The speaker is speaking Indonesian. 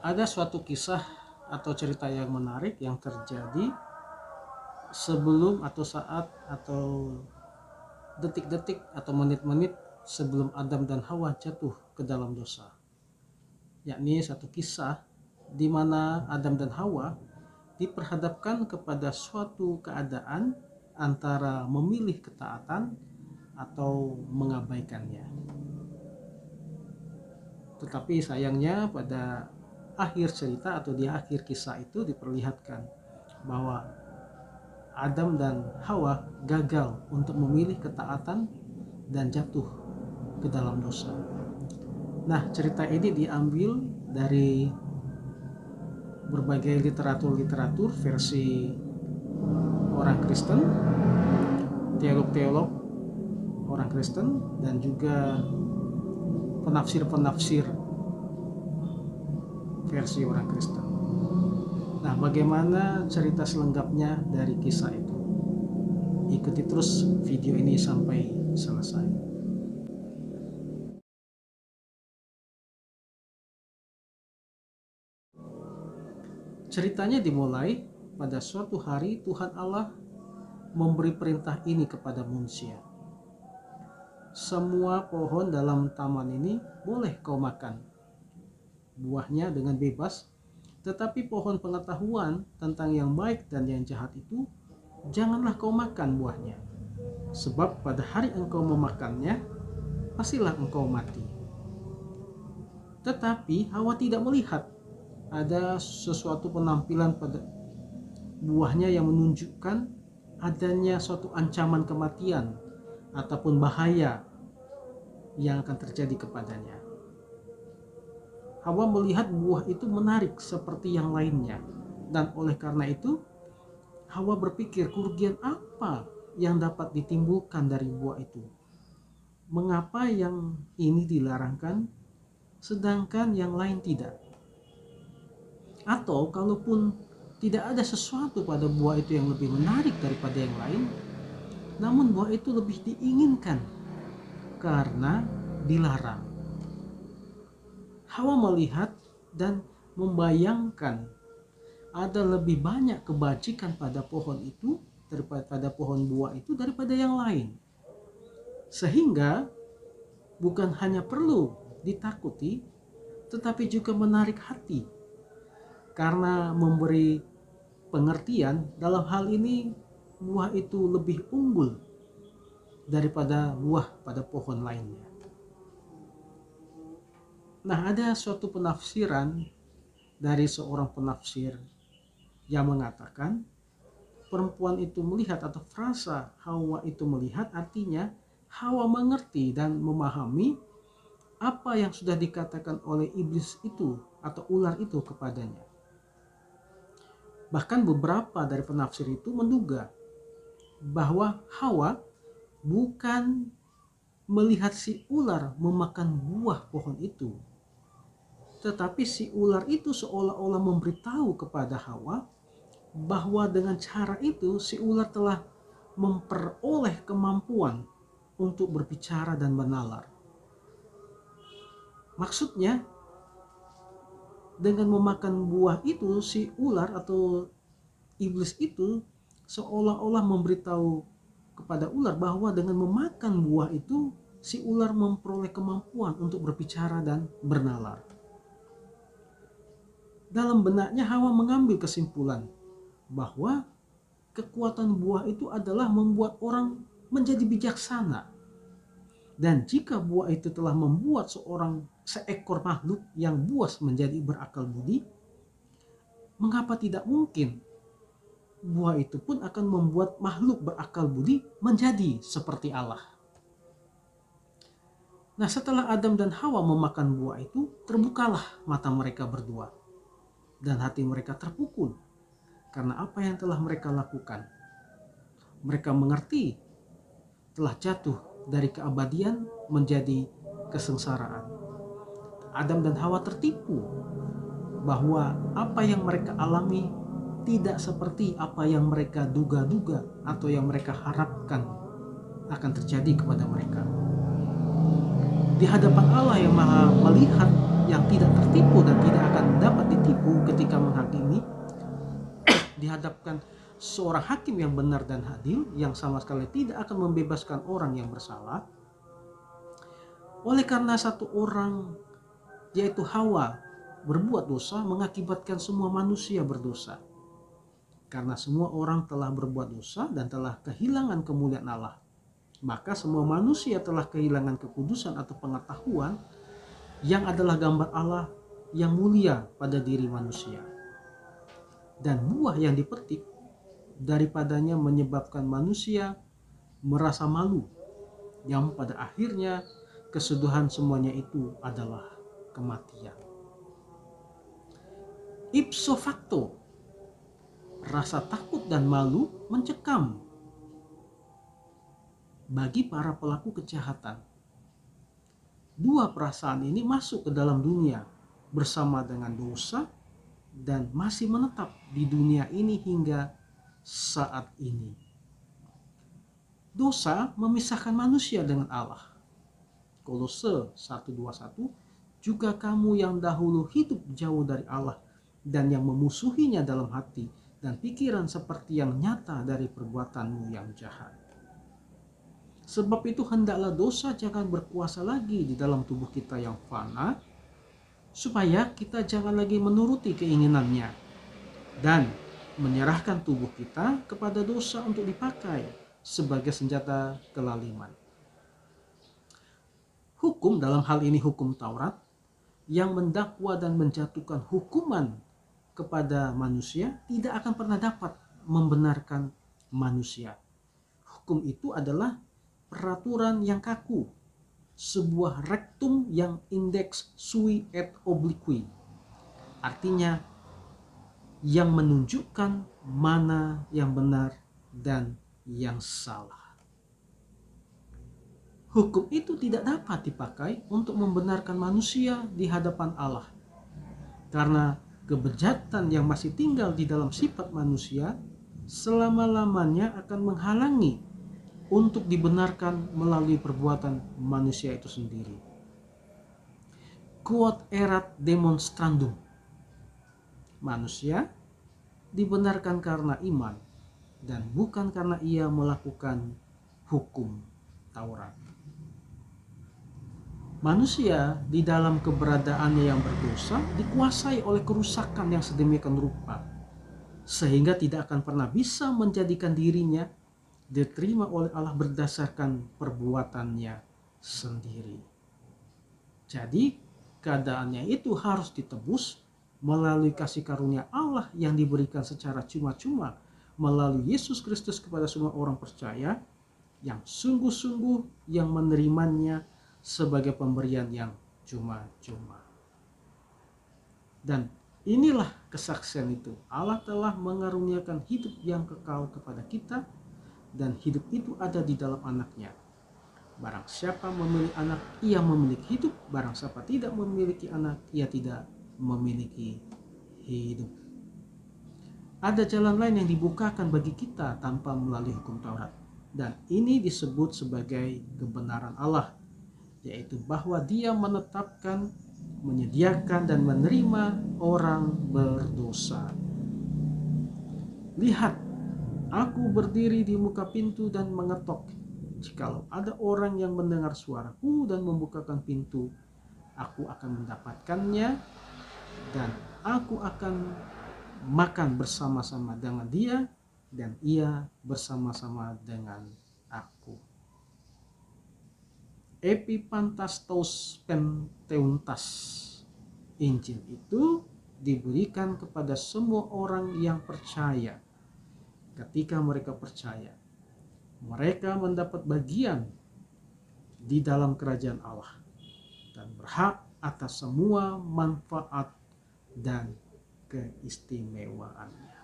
Ada suatu kisah atau cerita yang menarik yang terjadi sebelum atau saat atau detik-detik atau menit-menit sebelum Adam dan Hawa jatuh ke dalam dosa. Yakni satu kisah di mana Adam dan Hawa diperhadapkan kepada suatu keadaan antara memilih ketaatan atau mengabaikannya. Tetapi sayangnya pada akhir cerita atau di akhir kisah itu diperlihatkan bahwa Adam dan Hawa gagal untuk memilih ketaatan dan jatuh ke dalam dosa. Nah, cerita ini diambil dari berbagai literatur versi orang Kristen, teolog-teolog orang Kristen, dan juga penafsir-penafsir versi orang Kristen. Nah, bagaimana cerita selengkapnya dari kisah itu? Ikuti terus video ini sampai selesai. Ceritanya dimulai pada suatu hari Tuhan Allah memberi perintah ini kepada manusia. Semua pohon dalam taman ini boleh kau makan buahnya dengan bebas, tetapi pohon pengetahuan tentang yang baik dan yang jahat itu janganlah kau makan buahnya, sebab pada hari engkau memakannya pastilah engkau mati. Tetapi Hawa tidak melihat ada sesuatu penampilan pada buahnya yang menunjukkan adanya suatu ancaman kematian ataupun bahaya yang akan terjadi kepadanya. Hawa melihat buah itu menarik seperti yang lainnya, dan oleh karena itu Hawa berpikir, kerugian apa yang dapat ditimbulkan dari buah itu? Mengapa yang ini dilarangkan sedangkan yang lain tidak? Atau kalaupun tidak ada sesuatu pada buah itu yang lebih menarik daripada yang lain, namun buah itu lebih diinginkan karena dilarang. Hawa melihat dan membayangkan ada lebih banyak kebajikan pada pohon itu daripada pohon buah itu daripada yang lain. Sehingga bukan hanya perlu ditakuti, tetapi juga menarik hati. Karena memberi pengertian dalam hal ini buah itu lebih unggul daripada buah pada pohon lainnya. Nah, ada suatu penafsiran dari seorang penafsir yang mengatakan perempuan itu melihat, atau frasa Hawa itu melihat, artinya Hawa mengerti dan memahami apa yang sudah dikatakan oleh iblis itu atau ular itu kepadanya. Bahkan beberapa dari penafsir itu menduga bahwa Hawa bukan melihat si ular memakan buah pohon itu, tetapi si ular itu seolah-olah memberitahu kepada Hawa bahwa dengan cara itu si ular telah memperoleh kemampuan untuk berbicara dan menalar. Maksudnya, dengan memakan buah itu, si ular atau iblis itu seolah-olah memberitahu kepada ular bahwa dengan memakan buah itu si ular memperoleh kemampuan untuk berbicara dan bernalar. Dalam benaknya Hawa mengambil kesimpulan bahwa kekuatan buah itu adalah membuat orang menjadi bijaksana. Dan jika buah itu telah membuat seekor makhluk yang buas menjadi berakal budi, mengapa tidak mungkin buah itu pun akan membuat makhluk berakal budi menjadi seperti Allah? Nah, setelah Adam dan Hawa memakan buah itu, terbukalah mata mereka berdua dan hati mereka terpukul karena apa yang telah mereka lakukan. Mereka mengerti telah jatuh dari keabadian menjadi kesengsaraan. Adam dan Hawa tertipu bahwa apa yang mereka alami tidak seperti apa yang mereka duga-duga atau yang mereka harapkan akan terjadi kepada mereka. Di hadapan Allah yang Maha melihat, yang tidak tertipu dan tidak akan dapat ditipu aku ketika menghakimi dihadapkan seorang hakim yang benar dan adil, yang sama sekali tidak akan membebaskan orang yang bersalah, oleh karena satu orang yaitu Hawa berbuat dosa mengakibatkan semua manusia berdosa. Karena semua orang telah berbuat dosa dan telah kehilangan kemuliaan Allah, maka semua manusia telah kehilangan kekudusan atau pengetahuan yang adalah gambar Allah yang mulia pada diri manusia. Dan buah yang dipetik daripadanya menyebabkan manusia merasa malu, yang pada akhirnya kesudahan semuanya itu adalah kematian. Ipso facto, rasa takut dan malu mencekam bagi para pelaku kejahatan. Dua perasaan ini masuk ke dalam dunia bersama dengan dosa dan masih menetap di dunia ini hingga saat ini. Dosa memisahkan manusia dengan Allah. Kolose 1:21, juga kamu yang dahulu hidup jauh dari Allah dan yang memusuhinya dalam hati dan pikiran seperti yang nyata dari perbuatanmu yang jahat. Sebab itu hendaklah dosa jangan berkuasa lagi di dalam tubuh kita yang fana, supaya kita jangan lagi menuruti keinginannya dan menyerahkan tubuh kita kepada dosa untuk dipakai sebagai senjata kelaliman. Hukum dalam hal ini hukum Taurat yang mendakwa dan menjatuhkan hukuman kepada manusia tidak akan pernah dapat membenarkan manusia. Hukum itu adalah peraturan yang kaku, sebuah rectum yang index sui et obliqui, artinya yang menunjukkan mana yang benar dan yang salah. Hukum itu tidak dapat dipakai untuk membenarkan manusia di hadapan Allah, karena kebejatan yang masih tinggal di dalam sifat manusia selama-lamanya akan menghalangi untuk dibenarkan melalui perbuatan manusia itu sendiri. Quod erat demonstrandum, manusia dibenarkan karena iman dan bukan karena ia melakukan hukum Taurat. Manusia di dalam keberadaannya yang berdosa dikuasai oleh kerusakan yang sedemikian rupa, sehingga tidak akan pernah bisa menjadikan dirinya diterima oleh Allah berdasarkan perbuatannya sendiri. Jadi keadaannya itu harus ditebus melalui kasih karunia Allah yang diberikan secara cuma-cuma melalui Yesus Kristus kepada semua orang percaya yang sungguh-sungguh yang menerimanya sebagai pemberian yang cuma-cuma. Dan inilah kesaksian itu. Allah telah mengaruniakan hidup yang kekal kepada kita, dan hidup itu ada di dalam anaknya. Barang siapa memiliki anak, ia memiliki hidup. Barang siapa tidak memiliki anak, ia tidak memiliki hidup. Ada jalan lain yang dibukakan bagi kita tanpa melalui hukum Taurat, dan ini disebut sebagai kebenaran Allah, yaitu bahwa Dia menetapkan, menyediakan dan menerima orang berdosa. Lihat, aku berdiri di muka pintu dan mengetok. Jikalau ada orang yang mendengar suaraku dan membukakan pintu, aku akan mendapatkannya dan aku akan makan bersama-sama dengan dia dan ia bersama-sama dengan aku. Epipantastos penteuntas, Injil itu diberikan kepada semua orang yang percaya. Ketika mereka percaya, mereka mendapat bagian di dalam kerajaan Allah dan berhak atas semua manfaat dan keistimewaannya.